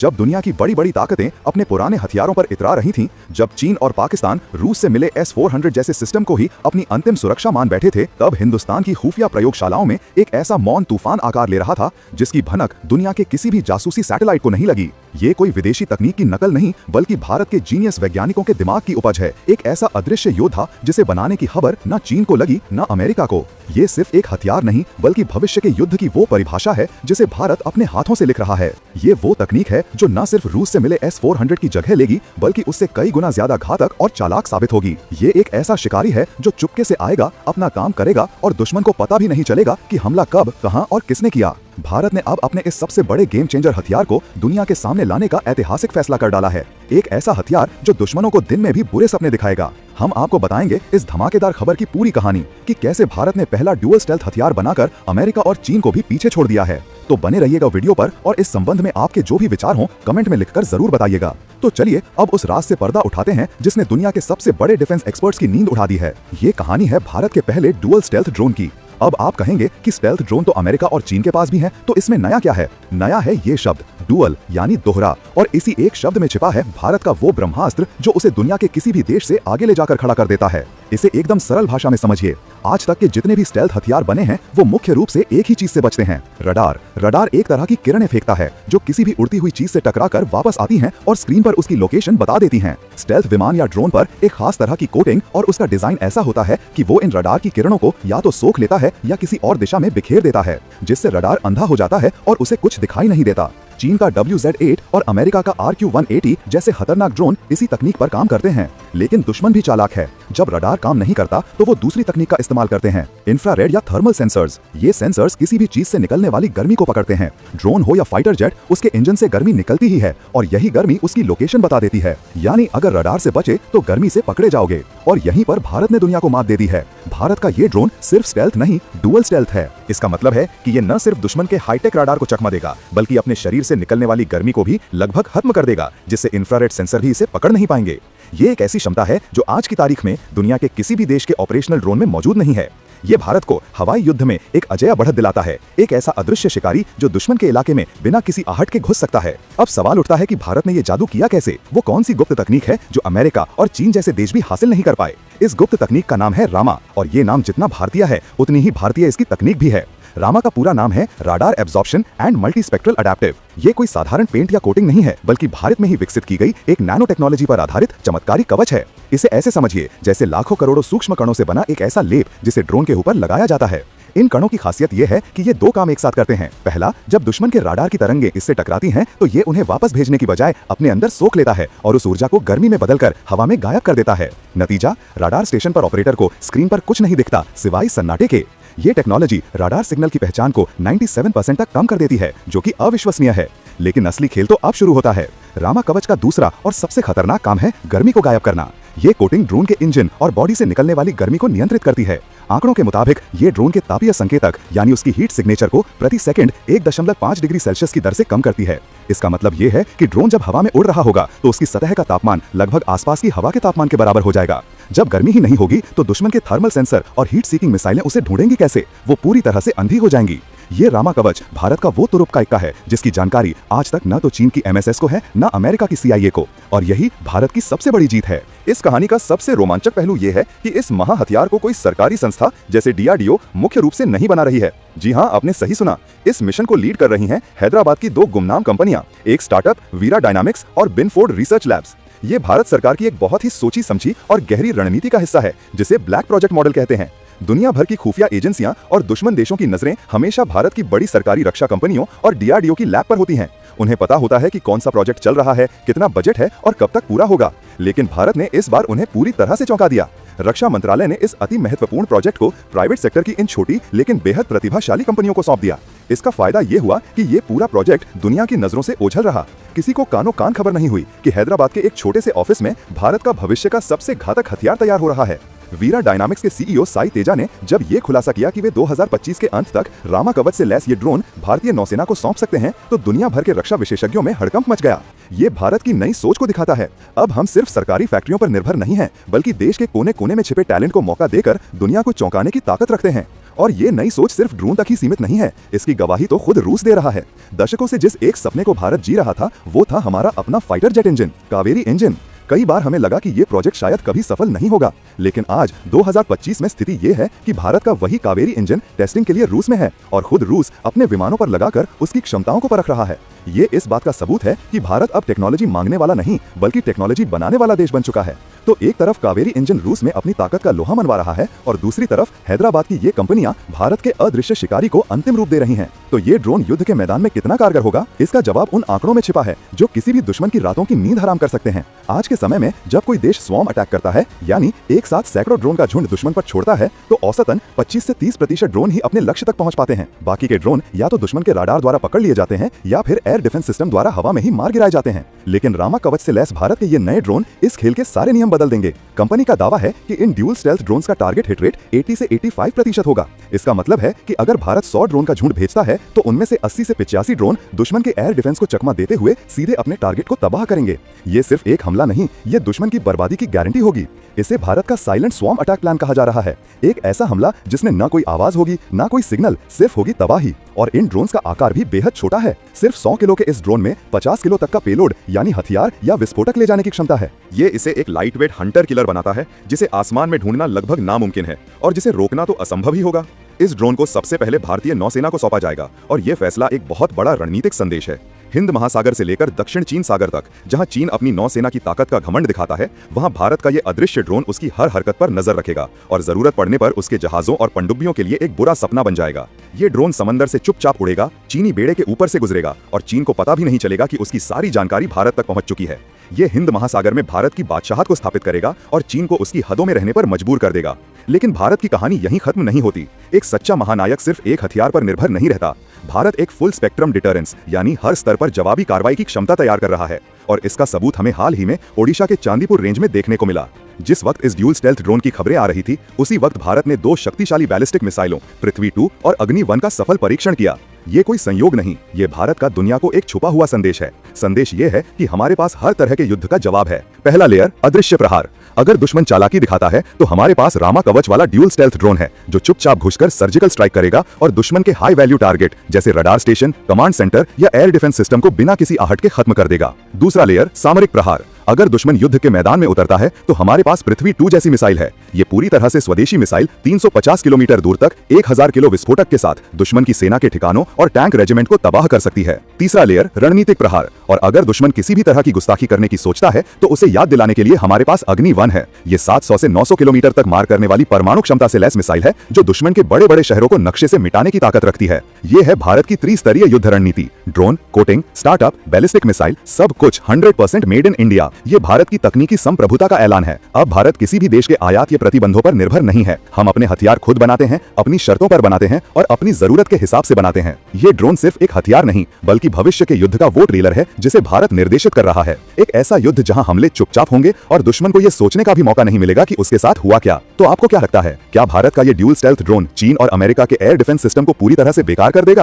जब दुनिया की बड़ी बड़ी ताकतें अपने पुराने हथियारों पर इतरा रही थीं, जब चीन और पाकिस्तान रूस से मिले S-400 जैसे सिस्टम को ही अपनी अंतिम सुरक्षा मान बैठे थे, तब हिंदुस्तान की खुफिया प्रयोगशालाओं में एक ऐसा मौन तूफान आकार ले रहा था जिसकी भनक दुनिया के किसी भी जासूसी सैटेलाइट को नहीं लगी। ये कोई विदेशी तकनीक की नकल नहीं, बल्कि भारत के जीनियस वैज्ञानिकों के दिमाग की उपज है। एक ऐसा अदृश्य योद्धा जिसे बनाने की खबर न चीन को लगी न अमेरिका को। ये सिर्फ एक हथियार नहीं, बल्कि भविष्य के युद्ध की वो परिभाषा है जिसे भारत अपने हाथों से लिख रहा है। ये वो तकनीक है जो न सिर्फ रूस से मिले S-400 की जगह लेगी, बल्कि उससे कई गुना ज्यादा घातक और चालाक साबित होगी। ये एक ऐसा शिकारी है जो चुपके से आएगा, अपना काम करेगा और दुश्मन को पता भी नहीं चलेगा कि हमला कब, कहां और किसने किया। भारत ने अब अपने इस सबसे बड़े गेम चेंजर हथियार को दुनिया के सामने लाने का ऐतिहासिक फैसला कर डाला है। एक ऐसा हथियार जो दुश्मनों को दिन में भी बुरे सपने दिखाएगा। हम आपको बताएंगे इस धमाकेदार खबर की पूरी कहानी कि कैसे भारत ने पहला डुअल स्टेल्थ हथियार बनाकर अमेरिका और चीन को भी पीछे छोड़ दिया है। तो बने रहिएगा वीडियो पर और इस संबंध में आपके जो भी विचार हों कमेंट में लिखकर जरूर बताइएगा। तो चलिए अब उस राज से पर्दा उठाते हैं जिसने दुनिया के सबसे बड़े डिफेंस एक्सपर्ट्स की नींद उड़ा दी है। ये कहानी है भारत के पहले डुअल स्टेल्थ ड्रोन की। अब आप कहेंगे कि स्टेल्थ ड्रोन तो अमेरिका और चीन के पास भी हैं, तो इसमें नया क्या है? नया है ये शब्द डुअल यानी दोहरा, और इसी एक शब्द में छिपा है भारत का वो ब्रह्मास्त्र जो उसे दुनिया के किसी भी देश से आगे ले जाकर खड़ा कर देता है। इसे एकदम सरल भाषा में समझिए। आज तक के जितने भी स्टेल्थ हथियार बने हैं वो मुख्य रूप से एक ही चीज से बचते हैं, रडार। रडार एक तरह की किरणें फेंकता है जो किसी भी उड़ती हुई चीज से टकराकर वापस आती हैं और स्क्रीन पर उसकी लोकेशन बता देती हैं। स्टेल्थ विमान या ड्रोन पर एक खास तरह की कोटिंग और उसका डिजाइन ऐसा होता है कि वो इन रडार की किरणों को या तो सोख लेता है या किसी और दिशा में बिखेर देता है, जिससे रडार अंधा हो जाता है और उसे कुछ दिखाई नहीं देता। चीन का WZ-8 और अमेरिका का RQ-180 जैसे खतरनाक ड्रोन इसी तकनीक पर काम करते हैं। लेकिन दुश्मन भी चालाक है। जब रडार काम नहीं करता तो वो दूसरी तकनीक का इस्तेमाल करते हैं, इंफ्रारेड या थर्मल सेंसर्स। ये सेंसर्स किसी भी चीज से निकलने वाली गर्मी को पकड़ते हैं। ड्रोन हो या फाइटर जेट, उसके इंजन से गर्मी निकलती ही है और यही गर्मी उसकी लोकेशन बता देती है। यानी अगर रडार से बचे तो गर्मी से पकड़े जाओगे। और यहीं पर भारत ने दुनिया को मात दे दी है। भारत का ये ड्रोन सिर्फ स्टेल्थ नहीं, डुअल स्टेल्थ है। इसका मतलब है कि ये न सिर्फ दुश्मन के हाईटेक रडार को चकमा देगा, बल्कि अपने शरीर से निकलने वाली गर्मी को भी लगभग खत्म कर देगा, जिससे इंफ्रारेड सेंसर भी इसे पकड़ नहीं पाएंगे। ये एक ऐसी क्षमता है जो आज की तारीख में दुनिया के किसी भी देश के ऑपरेशनल ड्रोन में मौजूद नहीं है। ये भारत को हवाई युद्ध में एक अजेय बढ़त दिलाता है, एक ऐसा अदृश्य शिकारी जो दुश्मन के इलाके में बिना किसी आहट के घुस सकता है। अब सवाल उठता है कि भारत ने ये जादू किया कैसे? वो कौन सी गुप्त तकनीक है जो अमेरिका और चीन जैसे देश भी हासिल नहीं कर पाए? इस गुप्त तकनीक का नाम है रामा, और ये नाम जितना भारतीय है उतनी ही भारतीय इसकी तकनीक भी है। रामा का पूरा नाम है radar absorption and multispectral adaptive. ये कोई साधारण पेंट या कोटिंग नहीं है, बल्कि भारत में ही विकसित की गई एक नैनो टेक्नोलॉजी पर आधारित चमत्कारी कवच है। इसे ऐसे समझिए जैसे लाखों करोड़ों सूक्ष्म कणों से बना एक ऐसा लेप जिसे ड्रोन के ऊपर लगाया जाता है। इन कणों की खासियत ये है कि ये दो काम एक साथ करते हैं। पहला, जब दुश्मन के राडार की तरंगें इससे टकराती हैं तो ये उन्हें वापस भेजने की बजाय अपने अंदर सोख लेता है और उस ऊर्जा को गर्मी में बदलकर हवा में गायब कर देता है। नतीजा, राडार स्टेशन पर ऑपरेटर को स्क्रीन पर कुछ नहीं दिखता सिवाय सन्नाटे के। ये टेक्नोलॉजी राडार सिग्नल की पहचान को 97% तक कम कर देती है, जो कि अविश्वसनीय है। लेकिन असली खेल तो अब शुरू होता है। रामा कवच का दूसरा और सबसे खतरनाक काम है गर्मी को गायब करना। ये कोटिंग ड्रोन के इंजन और बॉडी से निकलने वाली गर्मी को नियंत्रित करती है। आंकड़ों के मुताबिक ये ड्रोन के तापीय संकेतक यानी उसकी हीट सिग्नेचर को प्रति सेकंड 1.5 डिग्री सेल्सियस की दर से कम करती है। इसका मतलब ये है कि ड्रोन जब हवा में उड़ रहा होगा तो उसकी सतह का तापमान लगभग आसपास की हवा के तापमान के बराबर हो जाएगा। जब गर्मी ही नहीं होगी तो दुश्मन के थर्मल सेंसर और हीट सीकिंग मिसाइलें उसे ढूंढेंगी कैसे? वो पूरी तरह से अंधी हो जाएंगी। ये रामा कवच भारत का वो तुरुप का इक्का है जिसकी जानकारी आज तक न तो चीन की MSS को है न अमेरिका की CIA को, और यही भारत की सबसे बड़ी जीत है। इस कहानी का सबसे रोमांचक पहलू ये है कि इस महा हथियार को कोई सरकारी संस्था जैसे DRDO मुख्य रूप से नहीं बना रही है। जी हाँ, आपने सही सुना। इस मिशन को लीड कर रही हैं हैदराबाद की दो गुमनाम कंपनियां, एक स्टार्टअप वीरा डायनामिक्स और बिनफोर्ड रिसर्च लैब्स। ये भारत सरकार की एक बहुत ही सोची समझी और गहरी रणनीति का हिस्सा है जिसे ब्लैक प्रोजेक्ट मॉडल कहते हैं। दुनिया भर की खुफिया एजेंसियां और दुश्मन देशों की नजरें हमेशा भारत की बड़ी सरकारी रक्षा कंपनियों और DRDO की लैब पर होती हैं। उन्हें पता होता है कि कौन सा प्रोजेक्ट चल रहा है, कितना बजट है और कब तक पूरा होगा। लेकिन भारत ने इस बार उन्हें पूरी तरह से चौंका दिया। रक्षा मंत्रालय ने इस अति महत्वपूर्ण प्रोजेक्ट को प्राइवेट सेक्टर की इन छोटी लेकिन बेहद प्रतिभाशाली कंपनियों को सौंप दिया। इसका फायदा ये हुआ कि ये पूरा प्रोजेक्ट दुनिया की नजरों से ओझल रहा। किसी को कानो कान खबर नहीं हुई कि हैदराबाद के एक छोटे से ऑफिस में भारत का भविष्य का सबसे घातक हथियार तैयार हो रहा है। वीरा डायनामिक्स के CEO साई तेजा ने जब ये खुलासा किया कि वे 2025 के अंत तक रामा कवच से लैस ये ड्रोन भारतीय नौसेना को सौंप सकते हैं, तो दुनिया भर के रक्षा विशेषज्ञों में हड़कंप मच गया। ये भारत की नई सोच को दिखाता है। अब हम सिर्फ सरकारी फैक्ट्रियों पर निर्भर नहीं हैं, बल्कि देश के कोने कोने में छिपे टैलेंट को मौका देकर दुनिया को चौंकाने की ताकत रखते हैं। और ये नई सोच सिर्फ ड्रोन तक ही सीमित नहीं है, इसकी गवाही तो खुद रूस दे रहा है। दशकों से जिस एक सपने को भारत जी रहा था वो था हमारा अपना fighter jet engine, Kaveri engine. कई बार हमें लगा कि ये प्रोजेक्ट शायद कभी सफल नहीं होगा, लेकिन आज 2025 में स्थिति ये है कि भारत का वही कावेरी इंजन टेस्टिंग के लिए रूस में है और खुद रूस अपने विमानों पर लगाकर उसकी क्षमताओं को परख रहा है। ये इस बात का सबूत है कि भारत अब टेक्नोलॉजी मांगने वाला नहीं बल्कि टेक्नोलॉजी बनाने वाला देश बन चुका है। तो एक तरफ कावेरी इंजन रूस में अपनी ताकत का लोहा मनवा रहा है और दूसरी तरफ हैदराबाद की ये कंपनियां भारत के अदृश्य शिकारी को अंतिम रूप दे रही हैं। तो ये ड्रोन युद्ध के मैदान में कितना कारगर होगा, इसका जवाब उन आंकड़ों में छिपा है जो किसी भी दुश्मन की रातों की नींद हराम कर सकते हैं। आज के समय में जब कोई देश स्वॉर्म अटैक करता है, यानी एक साथ सैकड़ों ड्रोन का झुंड दुश्मन पर छोड़ता है, तो औसतन 25 से 30% ड्रोन ही अपने लक्ष्य तक पहुंच पाते हैं। बाकी के ड्रोन या तो दुश्मन के राडार द्वारा पकड़ लिए जाते हैं या फिर एयर डिफेंस सिस्टम द्वारा हवा में ही मार गिराए जाते हैं। लेकिन रामा कवच से लैस भारत के ये नए ड्रोन इस खेल के सारे नियम बदल देंगे। कंपनी का दावा है कि इन ड्यूल स्टेल्थ ड्रोन्स का टारगेट हिट रेट 80 से 85% होगा। इसका मतलब है कि अगर भारत 100 ड्रोन का झुंड भेजता है तो उनमें से 80 से 85 ड्रोन दुश्मन के एयर डिफेंस को चकमा देते हुए सीधे अपने टारगेट को तबाह करेंगे। ये सिर्फ एक हमला नहीं, ये दुश्मन की बर्बादी की गारंटी होगी। इसे भारत का साइलेंट स्वॉर्म अटैक प्लान कहा जा रहा है। एक ऐसा हमला जिसमें न कोई आवाज होगी, न कोई सिग्नल, सिर्फ होगी तबाही। और इन ड्रोन्स का आकार भी बेहद छोटा है। सिर्फ 100 किलो के इस ड्रोन में 50 किलो तक का पेलोड यानी हथियार या विस्फोटक ले जाने की क्षमता है। ये इसे एक लाइटवेट हंटर किलर बनाता है जिसे आसमान में ढूंढना लगभग नामुमकिन है और जिसे रोकना तो असंभव ही होगा। इस ड्रोन को सबसे पहले भारतीय नौसेना को सौंपा जाएगा और यह फैसला एक बहुत बड़ा रणनीतिक संदेश है। हिंद महासागर से लेकर दक्षिण चीन सागर तक जहां चीन अपनी नौसेना की ताकत का घमंड दिखाता है, वहां भारत का ये अदृश्य ड्रोन उसकी हर हरकत पर नजर रखेगा और जरूरत पड़ने पर उसके जहाजों और पनडुब्बियों के लिए एक बुरा सपना बन जाएगा। ये ड्रोन समंदर से चुपचाप उड़ेगा, चीनी बेड़े के ऊपर से गुजरेगा और चीन को पता भी नहीं चलेगा कि उसकी सारी जानकारी भारत तक पहुंच चुकी है। ये हिंद महासागर में भारत की बादशाहत को स्थापित करेगा और चीन को उसकी हदों में रहने पर मजबूर कर देगा। लेकिन भारत की कहानी यहीं खत्म नहीं होती। एक सच्चा महानायक सिर्फ एक हथियार पर निर्भर नहीं रहता। भारत एक फुल स्पेक्ट्रम डिटरेंस यानी हर स्तर पर जवाबी कार्रवाई की क्षमता तैयार कर रहा है और इसका सबूत हमें हाल ही में ओडिशा के चांदीपुर रेंज में देखने को मिला। जिस वक्त इस ड्यूल स्टेल्थ ड्रोन की खबरें आ रही थी, उसी वक्त भारत ने 2 शक्तिशाली बैलिस्टिक मिसाइलों पृथ्वी 2 और अग्नि 1 का सफल परीक्षण किया। ये कोई संयोग नहीं, ये भारत का दुनिया को एक छुपा हुआ संदेश है। संदेश ये है कि हमारे पास हर तरह के युद्ध का जवाब है। पहला लेयर, अदृश्य प्रहार। अगर दुश्मन चालाकी दिखाता है तो हमारे पास रामा कवच वाला ड्यूल स्टेल्थ ड्रोन है जो चुपचाप घुसकर सर्जिकल स्ट्राइक करेगा और दुश्मन के हाई वैल्यू टारगेट जैसे रडार स्टेशन, कमांड सेंटर या एयर डिफेंस सिस्टम को बिना किसी आहट के खत्म कर देगा। दूसरा लेयर, सामरिक प्रहार। अगर दुश्मन युद्ध के मैदान में उतरता है तो हमारे पास पृथ्वी 2 जैसी मिसाइल है। ये पूरी तरह से स्वदेशी मिसाइल 350 किलोमीटर दूर तक 1000 किलो विस्फोटक के साथ दुश्मन की सेना के ठिकानों और टैंक रेजिमेंट को तबाह कर सकती है। तीसरा लेयर, रणनीतिक प्रहार। और अगर दुश्मन किसी भी तरह की गुस्ताखी करने की सोचता है तो उसे याद दिलाने के लिए हमारे पास अग्नि 1 है। ये 700 से 900 किलोमीटर तक मार करने वाली परमाणु क्षमता से लैस मिसाइल है जो दुश्मन के बड़े बड़े शहरों को नक्शे से मिटाने की ताकत रखती है। ये है भारत की त्रिस्तरीय युद्ध रणनीति। Drone, coating, startup, ballistic missile, सब कुछ 100% मेड इन इंडिया। ये भारत की तकनीकी संप्रभुता का ऐलान है। अब भारत किसी भी देश के आयात या प्रतिबंधों पर निर्भर नहीं है। हम अपने हथियार खुद बनाते हैं, अपनी शर्तों पर बनाते हैं और अपनी जरूरत के हिसाब से बनाते हैं। ये ड्रोन सिर्फ एक हथियार नहीं बल्कि भविष्य के युद्ध का वो ट्रेलर है जिसे भारत निर्देशित कर रहा है। एक ऐसा युद्ध जहां हमले चुपचाप होंगे और दुश्मन को यह सोचने का भी मौका नहीं मिलेगा कि उसके साथ हुआ क्या। तो आपको क्या लगता है, क्या भारत का ये ड्यूल स्टेल्थ ड्रोन चीन और अमेरिका के एयर डिफेंस सिस्टम को पूरी तरह से बेकार कर देगा?